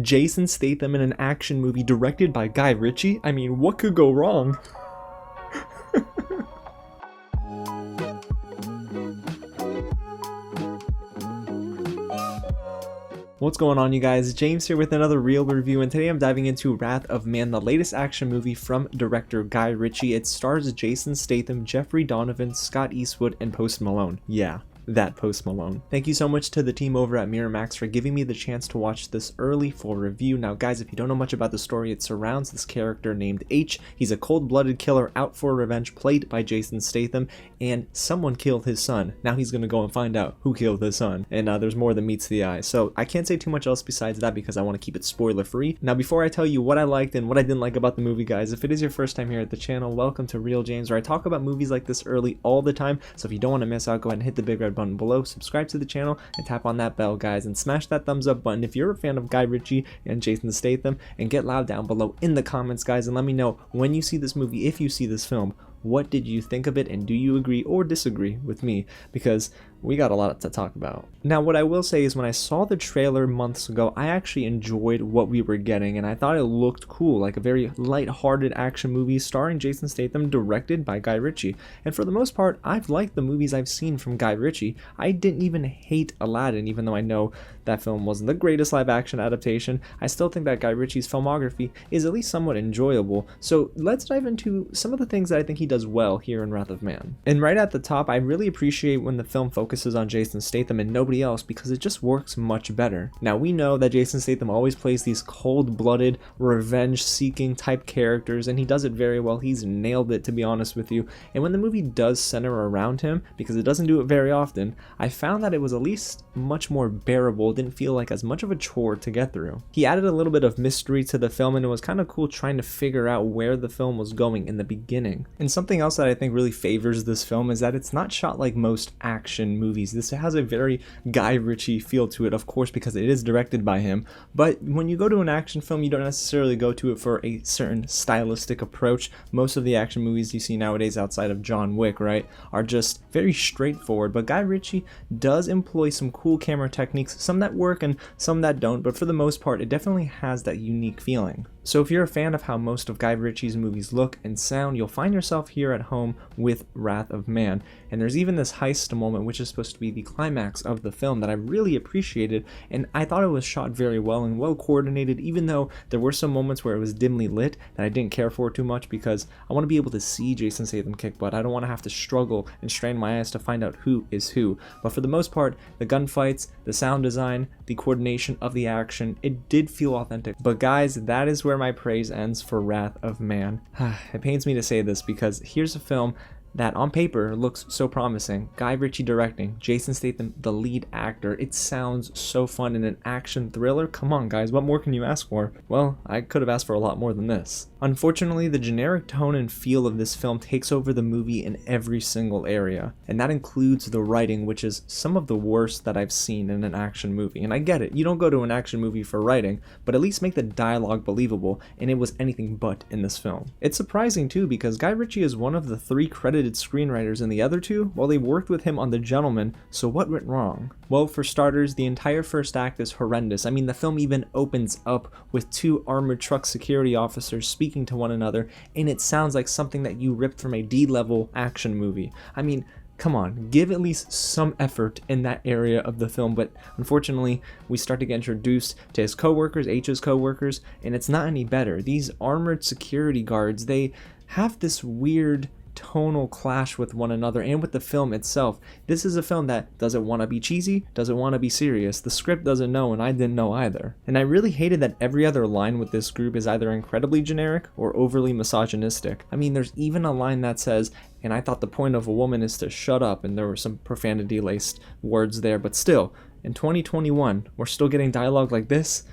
Jason Statham in an action movie directed by Guy Ritchie? I mean, what could go wrong? What's going on, you guys? James here with another real review, and today I'm diving into Wrath of Man, the latest action movie from director Guy Ritchie. It stars Jason Statham, Jeffrey Donovan, Scott Eastwood, and Post Malone. Yeah, that Post Malone. Thank you so much to the team over at Miramax for giving me the chance to watch this early for review. Now guys, if you don't know much about the story, it surrounds this character named H. He's a cold-blooded killer out for revenge, played by Jason Statham, and someone killed his son. Now he's gonna go and find out who killed his son, and there's more than meets the eye. So I can't say too much else besides that because I want to keep it spoiler free. Now before I tell you what I liked and what I didn't like about the movie, guys, if it is your first time here at the channel, welcome to Real James, where I talk about movies like this early all the time. So if you don't want to miss out, go ahead and hit the big red button below, subscribe to the channel, and tap on that bell, guys, and smash that thumbs up button if you're a fan of Guy Ritchie and Jason Statham, and get loud down below in the comments, guys, and let me know when you see this movie, if you see this film, what did you think of it, and do you agree or disagree with me? Because we got a lot to talk about. Now, what I will say is when I saw the trailer months ago, I actually enjoyed what we were getting, and I thought it looked cool, like a very light-hearted action movie starring Jason Statham, directed by Guy Ritchie. And for the most part, I've liked the movies I've seen from Guy Ritchie. I didn't even hate Aladdin, even though I know that film wasn't the greatest live-action adaptation. I still think that Guy Ritchie's filmography is at least somewhat enjoyable. So let's dive into some of the things that I think he does well here in Wrath of Man. And right at the top, I really appreciate when the film focuses on Jason Statham and nobody else, because it just works much better. Now, we know that Jason Statham always plays these cold-blooded, revenge-seeking type characters, and he does it very well. He's nailed it, to be honest with you. And when the movie does center around him, because it doesn't do it very often, I found that it was at least much more bearable. It didn't feel like as much of a chore to get through. He added a little bit of mystery to the film, and it was kind of cool trying to figure out where the film was going in the beginning. And something else that I think really favors this film is that it's not shot like most action movies. This has a very Guy Ritchie feel to it, of course, because it is directed by him. But when you go to an action film, you don't necessarily go to it for a certain stylistic approach. Most of the action movies you see nowadays outside of John Wick, right, are just very straightforward. But Guy Ritchie does employ some cool camera techniques, some that work and some that don't, but for the most part, it definitely has that unique feeling. So if you're a fan of how most of Guy Ritchie's movies look and sound, you'll find yourself here at home with Wrath of Man. And there's even this heist moment, which is supposed to be the climax of the film, that I really appreciated, and I thought it was shot very well and well coordinated, even though there were some moments where it was dimly lit that I didn't care for too much, because I want to be able to see Jason Statham kick butt. I don't want to have to struggle and strain my eyes to find out who is who. But for the most part, the gunfights, the sound design, the coordination of the action, it did feel authentic. But guys, that is where my praise ends for Wrath of Man. It pains me to say this, because here's a film that on paper looks so promising. Guy Ritchie directing, Jason Statham the lead actor. It sounds so fun in an action thriller. Come on, guys, what more can you ask for? Well, I could have asked for a lot more than this. Unfortunately, the generic tone and feel of this film takes over the movie in every single area, and that includes the writing, which is some of the worst that I've seen in an action movie. And I get it, you don't go to an action movie for writing, but at least make the dialogue believable, and it was anything but in this film. It's surprising too, because Guy Ritchie is one of the 3 credited screenwriters, and the other 2, well, they worked with him on The Gentleman, so what went wrong? Well, for starters, the entire first act is horrendous. I mean, the film even opens up with 2 armored truck security officers speaking to one another, and it sounds like something that you ripped from a D-level action movie. I mean, come on, give at least some effort in that area of the film. But unfortunately, we start to get introduced to his co-workers, H's co-workers, and it's not any better. These armored security guards, they have this weird tonal clash with one another and with the film itself. This is a film that doesn't want to be cheesy, doesn't want to be serious. The script doesn't know, and I didn't know either. And I really hated that every other line with this group is either incredibly generic or overly misogynistic. I mean, there's even a line that says, "And I thought the point of a woman is to shut up," and there were some profanity-laced words there, but still, in 2021, we're still getting dialogue like this?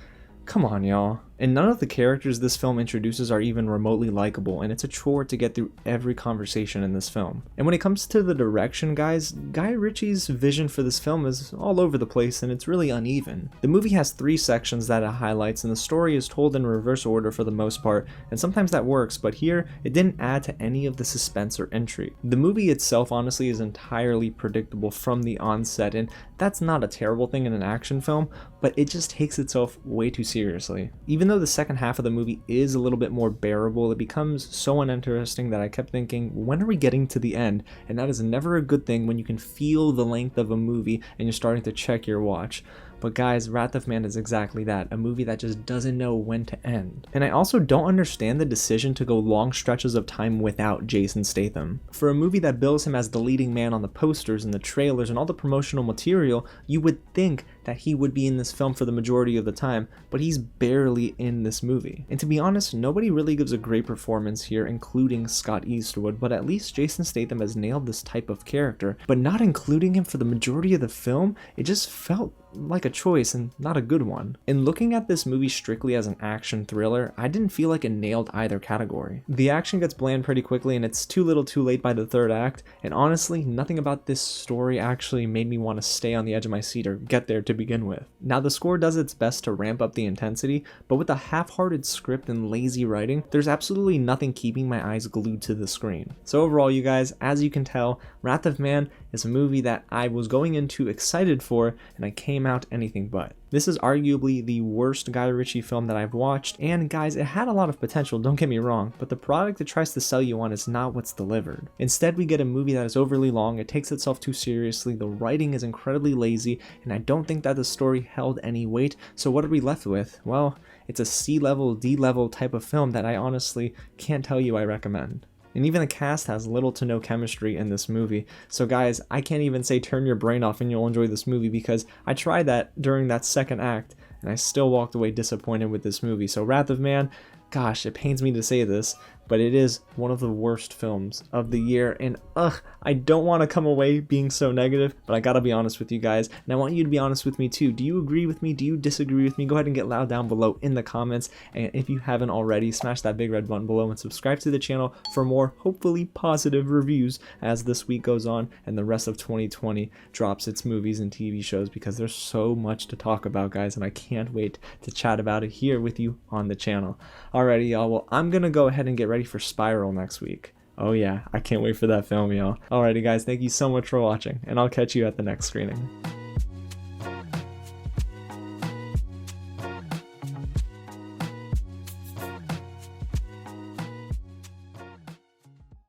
Come on, y'all. And none of the characters this film introduces are even remotely likable, and it's a chore to get through every conversation in this film. And when it comes to the direction, guys, Guy Ritchie's vision for this film is all over the place and it's really uneven. The movie has 3 sections that it highlights, and the story is told in reverse order for the most part, and sometimes that works, but here it didn't add to any of the suspense or intrigue. The movie itself honestly is entirely predictable from the onset, and that's not a terrible thing in an action film, but it just takes itself way too seriously. Even though the second half of the movie is a little bit more bearable, it becomes so uninteresting that I kept thinking, when are we getting to the end? And that is never a good thing when you can feel the length of a movie and you're starting to check your watch. But guys, Wrath of Man is exactly that, a movie that just doesn't know when to end. And I also don't understand the decision to go long stretches of time without Jason Statham. For a movie that bills him as the leading man on the posters and the trailers and all the promotional material, you would think that he would be in this film for the majority of the time, but he's barely in this movie. And to be honest, nobody really gives a great performance here, including Scott Eastwood, but at least Jason Statham has nailed this type of character. But not including him for the majority of the film, it just felt like a choice and not a good one. In looking at this movie strictly as an action thriller, I didn't feel like it nailed either category. The action gets bland pretty quickly and it's too little too late by the third act, and honestly, nothing about this story actually made me want to stay on the edge of my seat or get there to begin with. Now the score does its best to ramp up the intensity, but with a half-hearted script and lazy writing, there's absolutely nothing keeping my eyes glued to the screen. So overall, you guys, as you can tell, Wrath of Man is a movie that I was going into excited for, and I came out anything but. This is arguably the worst Guy Ritchie film that I've watched, and guys, it had a lot of potential, don't get me wrong, but the product it tries to sell you on is not what's delivered. Instead, we get a movie that is overly long, it takes itself too seriously, the writing is incredibly lazy, and I don't think that the story held any weight, so what are we left with? Well, it's a C-level, D-level type of film that I honestly can't tell you I recommend. And even the cast has little to no chemistry in this movie. So guys, I can't even say turn your brain off and you'll enjoy this movie, because I tried that during that second act and I still walked away disappointed with this movie. So Wrath of Man, gosh, it pains me to say this, but it is one of the worst films of the year, and I don't want to come away being so negative, but I gotta be honest with you guys, and I want you to be honest with me too. Do you agree with me? Do you disagree with me? Go ahead and get loud down below in the comments, and if you haven't already, smash that big red button below and subscribe to the channel for more hopefully positive reviews as this week goes on and the rest of 2020 drops its movies and TV shows, because there's so much to talk about, guys, and I can't wait to chat about it here with you on the channel. Alrighty, y'all, well, I'm gonna go ahead and get ready for Spiral next week. Oh yeah, I can't wait for that film, y'all. Alrighty guys, thank you so much for watching, and I'll catch you at the next screening.